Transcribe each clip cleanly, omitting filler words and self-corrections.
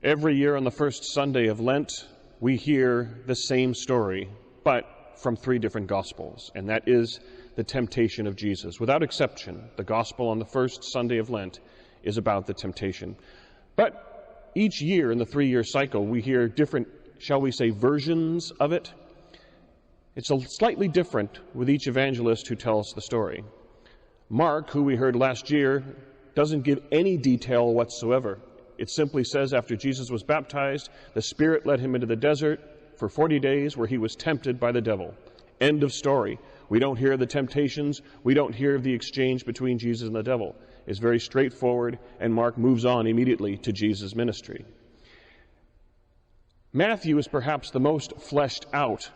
Every year on the first Sunday of Lent, we hear the same story, but from three different Gospels, and that is the temptation of Jesus. Without exception, the Gospel on the first Sunday of Lent is about the temptation. But each year in the 3-year cycle, we hear different, shall we say, versions of it. It's slightly different with each evangelist who tells the story. Mark, who we heard last year, doesn't give any detail whatsoever. It simply says after Jesus was baptized, the Spirit led him into the desert for 40 days where he was tempted by the devil. End of story. We don't hear the temptations. We don't hear of the exchange between Jesus and the devil. It's very straightforward, and Mark moves on immediately to Jesus' ministry. Matthew is perhaps the most fleshed out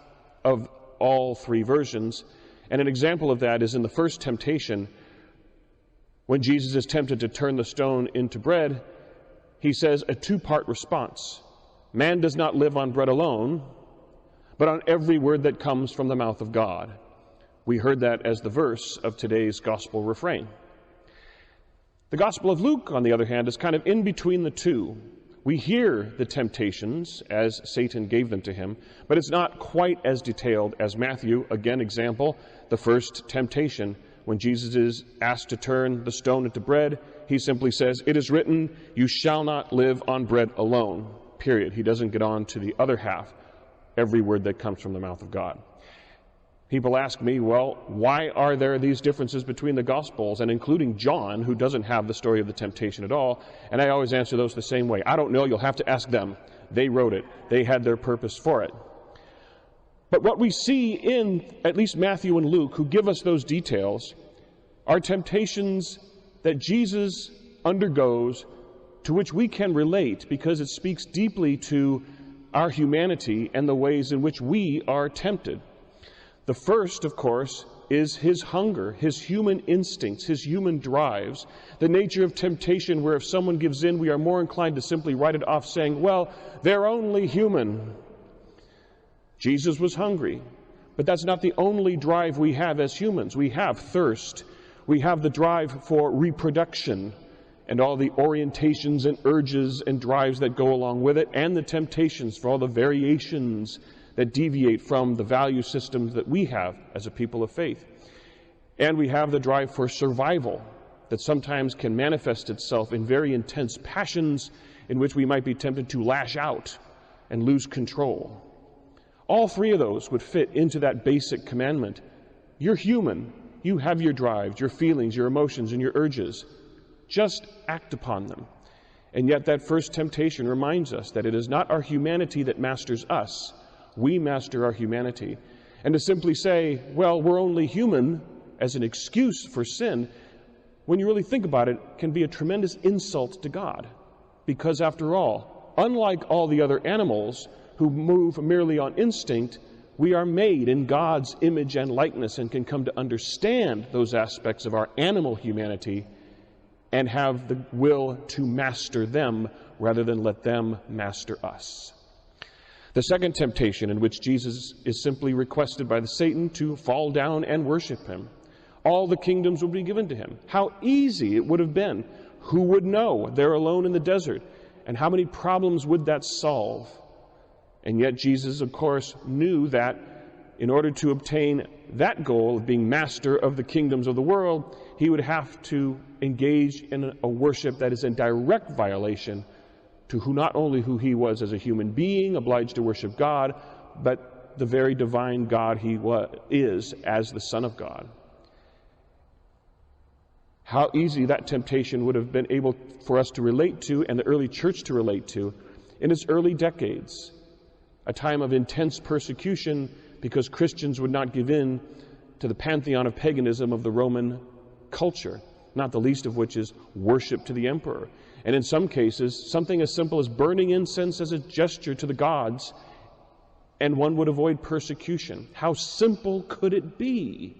of all three versions, and an example of that is in the first temptation, when Jesus is tempted to turn the stone into bread. He says a two-part response. Man does not live on bread alone, but on every word that comes from the mouth of God. We heard that as the verse of today's gospel refrain. The Gospel of Luke, on the other hand, is kind of in between the two. We hear the temptations as Satan gave them to him, but it's not quite as detailed as Matthew. Again, example, the first temptation. When Jesus is asked to turn the stone into bread, he simply says, "It is written, you shall not live on bread alone," period. He doesn't get on to the other half, every word that comes from the mouth of God. People ask me, well, why are there these differences between the Gospels, and including John, who doesn't have the story of the temptation at all? And I always answer those the same way. I don't know, you'll have to ask them. They wrote it. They had their purpose for it. But what we see in at least Matthew and Luke, who give us those details, are temptations that Jesus undergoes, to which we can relate because it speaks deeply to our humanity and the ways in which we are tempted. The first, of course, is his hunger, his human instincts, his human drives, the nature of temptation where if someone gives in, we are more inclined to simply write it off saying, well, they're only human. Jesus was hungry, but that's not the only drive we have as humans. We have thirst. We have the drive for reproduction and all the orientations and urges and drives that go along with it, and the temptations for all the variations that deviate from the value systems that we have as a people of faith. And we have the drive for survival that sometimes can manifest itself in very intense passions in which we might be tempted to lash out and lose control. All three of those would fit into that basic commandment. You're human. You have your drives, your feelings, your emotions, and your urges. Just act upon them. And yet that first temptation reminds us that it is not our humanity that masters us. We master our humanity. And to simply say, well, we're only human as an excuse for sin, when you really think about it, can be a tremendous insult to God. Because after all, unlike all the other animals who move merely on instinct, we are made in God's image and likeness and can come to understand those aspects of our animal humanity and have the will to master them rather than let them master us. The second temptation, in which Jesus is simply requested by the Satan to fall down and worship him. All the kingdoms will be given to him. How easy it would have been. Who would know? They're alone in the desert. And how many problems would that solve? And yet Jesus, of course, knew that in order to obtain that goal of being master of the kingdoms of the world, he would have to engage in a worship that is in direct violation to not only who he was as a human being, obliged to worship God, but the very divine God he is as the Son of God. How easy that temptation would have been able for us to relate to, and the early church to relate to, in its early decades. A time of intense persecution because Christians would not give in to the pantheon of paganism of the Roman culture, not the least of which is worship to the emperor. And in some cases, something as simple as burning incense as a gesture to the gods, and one would avoid persecution. How simple could it be?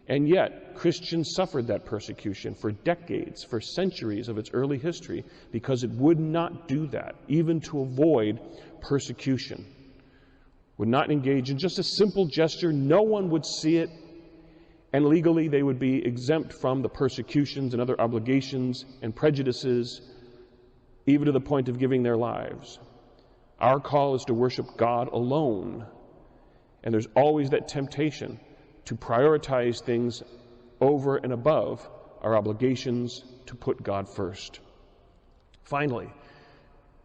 And yet, Christians suffered that persecution for decades, for centuries of its early history, because it would not do that, even to avoid persecution. Would not engage in just a simple gesture. No one would see it, and legally they would be exempt from the persecutions and other obligations and prejudices even to the point of giving their lives. Our call is to worship God alone. And there's always that temptation to prioritize things over and above our obligations to put God first. Finally,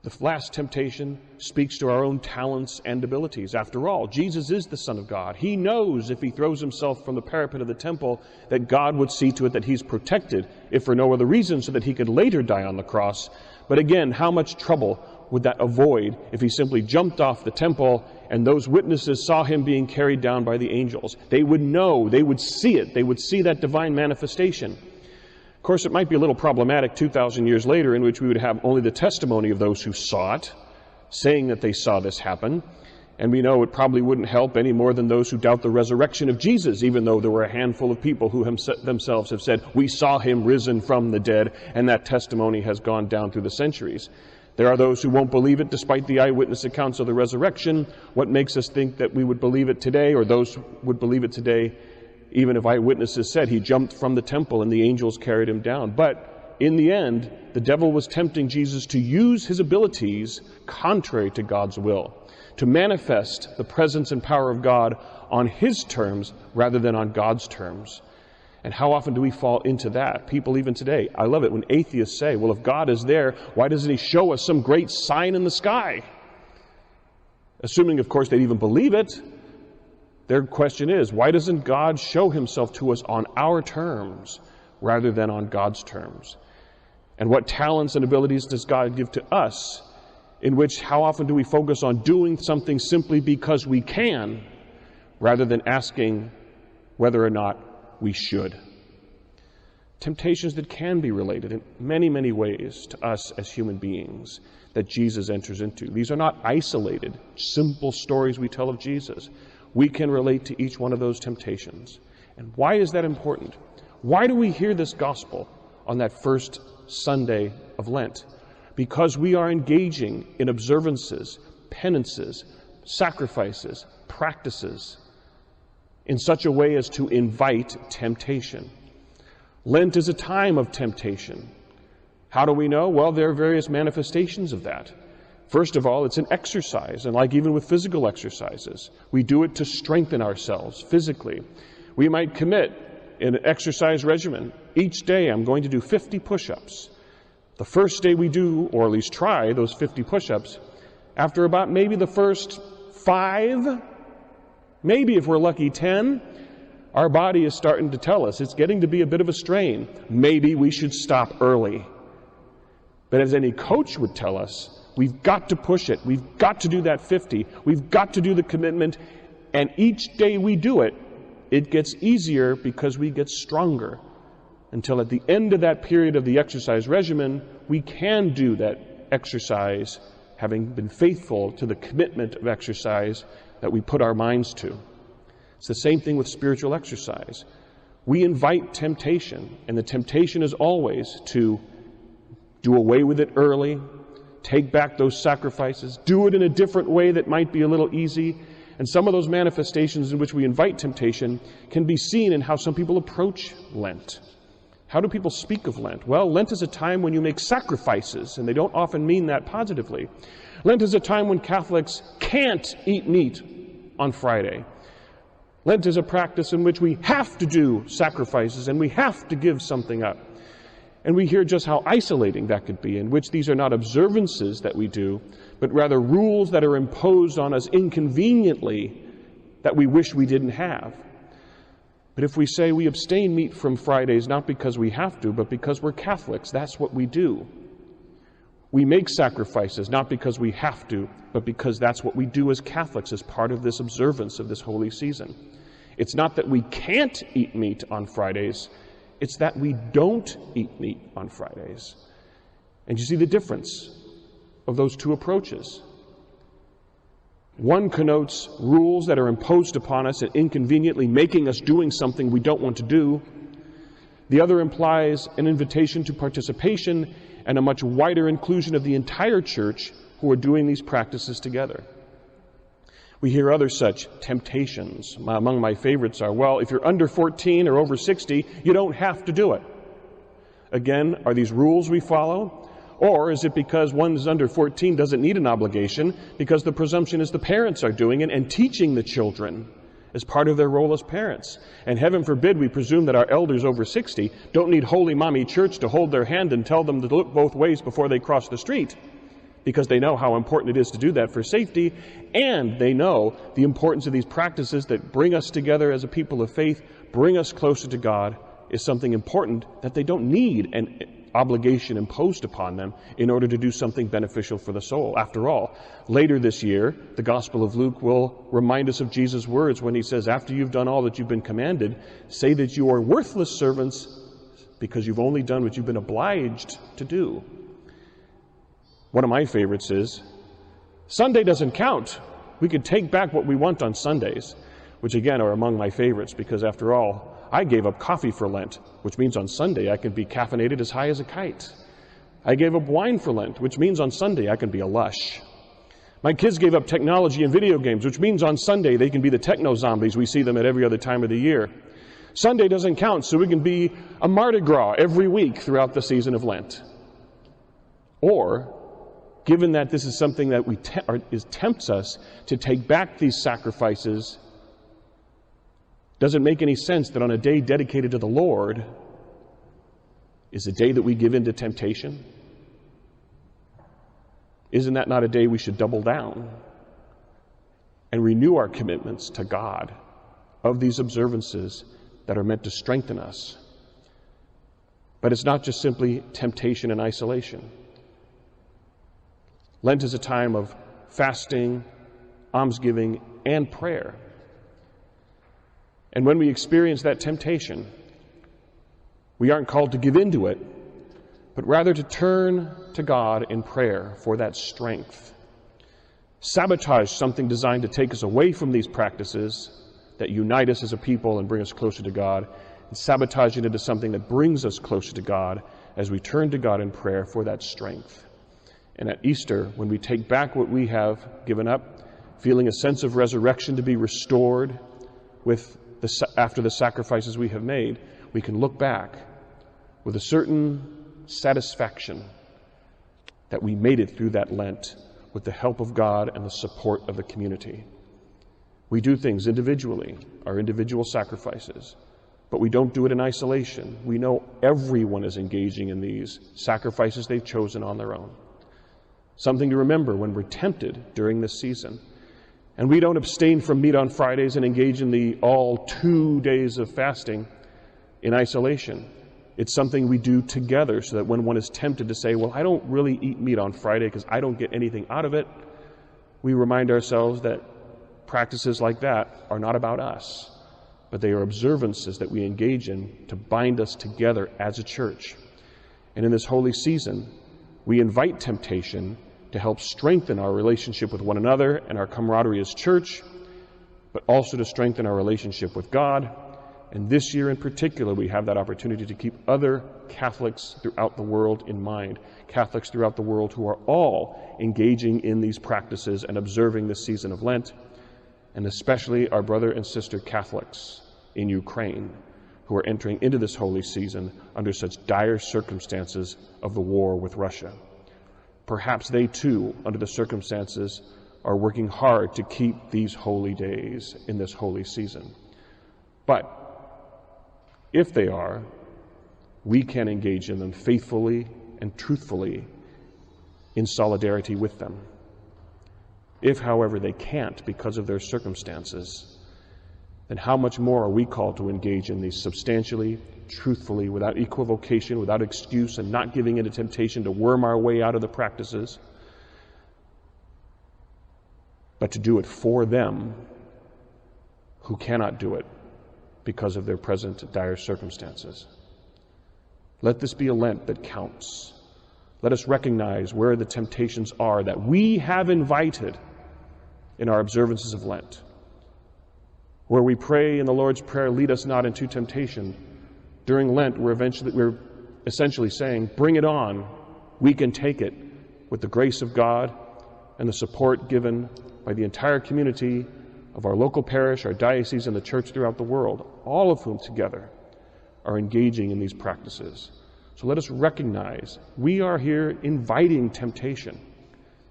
the last temptation speaks to our own talents and abilities. After all, Jesus is the Son of God. He knows if he throws himself from the parapet of the temple that God would see to it that he's protected, if for no other reason, so that he could later die on the cross. But again, how much trouble would that avoid if he simply jumped off the temple and those witnesses saw him being carried down by the angels? They would know, they would see it, they would see that divine manifestation. Of course, it might be a little problematic 2,000 years later, in which we would have only the testimony of those who saw it, saying that they saw this happen. And we know it probably wouldn't help any more than those who doubt the resurrection of Jesus, even though there were a handful of people who themselves have said, we saw him risen from the dead, and that testimony has gone down through the centuries. There are those who won't believe it despite the eyewitness accounts of the resurrection. What makes us think that we would believe it today, or those would believe it today, even if eyewitnesses said he jumped from the temple and the angels carried him down? But in the end, the devil was tempting Jesus to use his abilities contrary to God's will, to manifest the presence and power of God on his terms rather than on God's terms. And how often do we fall into that? People even today, I love it when atheists say, well, if God is there, why doesn't he show us some great sign in the sky? Assuming, of course, they'd even believe it. Their question is, why doesn't God show himself to us on our terms rather than on God's terms? And what talents and abilities does God give to us, in which how often do we focus on doing something simply because we can, rather than asking whether or not we should? Temptations that can be related in many, many ways to us as human beings that Jesus enters into. These are not isolated, simple stories we tell of Jesus. We can relate to each one of those temptations. And why is that important? Why do we hear this gospel on that first Sunday of Lent? Because we are engaging in observances, penances, sacrifices, practices in such a way as to invite temptation. Lent is a time of temptation. How do we know? Well, there are various manifestations of that. First of all, it's an exercise, and like even with physical exercises, we do it to strengthen ourselves physically. We might commit in an exercise regimen. Each day I'm going to do 50 push-ups. The first day we do, or at least try, those 50 push-ups, after about maybe the first 5, maybe if we're lucky 10, our body is starting to tell us it's getting to be a bit of a strain. Maybe we should stop early. But as any coach would tell us, we've got to push it. We've got to do that 50. We've got to do the commitment. And each day we do it, it gets easier because we get stronger. Until at the end of that period of the exercise regimen, we can do that exercise, having been faithful to the commitment of exercise that we put our minds to. It's the same thing with spiritual exercise. We invite temptation, and the temptation is always to do away with it early, take back those sacrifices, do it in a different way that might be a little easy. And some of those manifestations in which we invite temptation can be seen in how some people approach Lent. How do people speak of Lent? Well, Lent is a time when you make sacrifices, and they don't often mean that positively. Lent is a time when Catholics can't eat meat on Friday. Lent is a practice in which we have to do sacrifices and we have to give something up. And we hear just how isolating that could be, in which these are not observances that we do, but rather rules that are imposed on us inconveniently that we wish we didn't have. But if we say we abstain meat from Fridays not because we have to, but because we're Catholics, that's what we do. We make sacrifices not because we have to, but because that's what we do as Catholics as part of this observance of this holy season. It's not that we can't eat meat on Fridays, it's that we don't eat meat on Fridays. And you see the difference of those two approaches. One connotes rules that are imposed upon us and inconveniently making us doing something we don't want to do. The other implies an invitation to participation and a much wider inclusion of the entire church who are doing these practices together. We hear other such temptations. Among my favorites are, well, if you're under 14 or over 60, you don't have to do it. Again, are these rules we follow? Or is it because one who's under 14 doesn't need an obligation because the presumption is the parents are doing it and teaching the children as part of their role as parents? And heaven forbid we presume that our elders over 60 don't need Holy Mommy Church to hold their hand and tell them to look both ways before they cross the street, because they know how important it is to do that for safety, and they know the importance of these practices that bring us together as a people of faith, bring us closer to God, is something important that they don't need an obligation imposed upon them in order to do something beneficial for the soul. After all, later this year, the Gospel of Luke will remind us of Jesus' words when he says, after you've done all that you've been commanded, say that you are worthless servants because you've only done what you've been obliged to do. One of my favorites is, Sunday doesn't count. We could take back what we want on Sundays, which again are among my favorites because after all, I gave up coffee for Lent, which means on Sunday I can be caffeinated as high as a kite. I gave up wine for Lent, which means on Sunday I can be a lush. My kids gave up technology and video games, which means on Sunday they can be the techno zombies. We see them at every other time of the year. Sunday doesn't count, so we can be a Mardi Gras every week throughout the season of Lent. Or, given that this is something that tempts us to take back these sacrifices, does it make any sense that on a day dedicated to the Lord is a day that we give in to temptation? Isn't that not a day we should double down and renew our commitments to God of these observances that are meant to strengthen us? But it's not just simply temptation and isolation. Lent is a time of fasting, almsgiving, and prayer. And when we experience that temptation, we aren't called to give in to it, but rather to turn to God in prayer for that strength. Sabotage something designed to take us away from these practices that unite us as a people and bring us closer to God, and sabotage it into something that brings us closer to God as we turn to God in prayer for that strength. And at Easter, when we take back what we have given up, feeling a sense of resurrection to be restored after the sacrifices we have made, we can look back with a certain satisfaction that we made it through that Lent with the help of God and the support of the community. We do things individually, our individual sacrifices, but we don't do it in isolation. We know everyone is engaging in these sacrifices they've chosen on their own. Something to remember when we're tempted during this season. And we don't abstain from meat on Fridays and engage in the all 2 days of fasting in isolation. It's something we do together so that when one is tempted to say, well, I don't really eat meat on Friday because I don't get anything out of it, we remind ourselves that practices like that are not about us, but they are observances that we engage in to bind us together as a church. And in this holy season, we invite temptation to help strengthen our relationship with one another and our camaraderie as church, but also to strengthen our relationship with God. And this year in particular, we have that opportunity to keep other Catholics throughout the world in mind, Catholics throughout the world who are all engaging in these practices and observing this season of Lent, and especially our brother and sister Catholics in Ukraine who are entering into this holy season under such dire circumstances of the war with Russia. Perhaps they too, under the circumstances, are working hard to keep these holy days in this holy season. But if they are, we can engage in them faithfully and truthfully in solidarity with them. If, however, they can't because of their circumstances, then how much more are we called to engage in these substantially, truthfully, without equivocation, without excuse, and not giving into temptation to worm our way out of the practices, but to do it for them who cannot do it because of their present dire circumstances. Let this be a Lent that counts. Let us recognize where the temptations are that we have invited in our observances of Lent. Where we pray in the Lord's Prayer, lead us not into temptation. During Lent, we're essentially saying, bring it on. We can take it with the grace of God and the support given by the entire community of our local parish, our diocese, and the church throughout the world, all of whom together are engaging in these practices. So let us recognize we are here inviting temptation,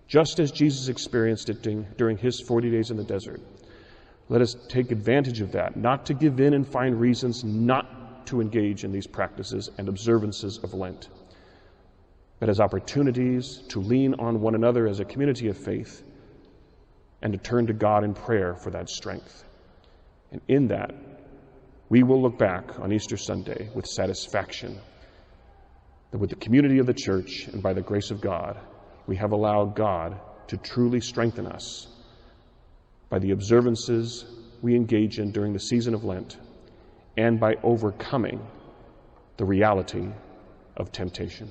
just as Jesus experienced it during his 40 days in the desert. Let us take advantage of that, not to give in and find reasons not to engage in these practices and observances of Lent, but as opportunities to lean on one another as a community of faith and to turn to God in prayer for that strength. And in that, we will look back on Easter Sunday with satisfaction that with the community of the church and by the grace of God, we have allowed God to truly strengthen us by the observances we engage in during the season of Lent and by overcoming the reality of temptation.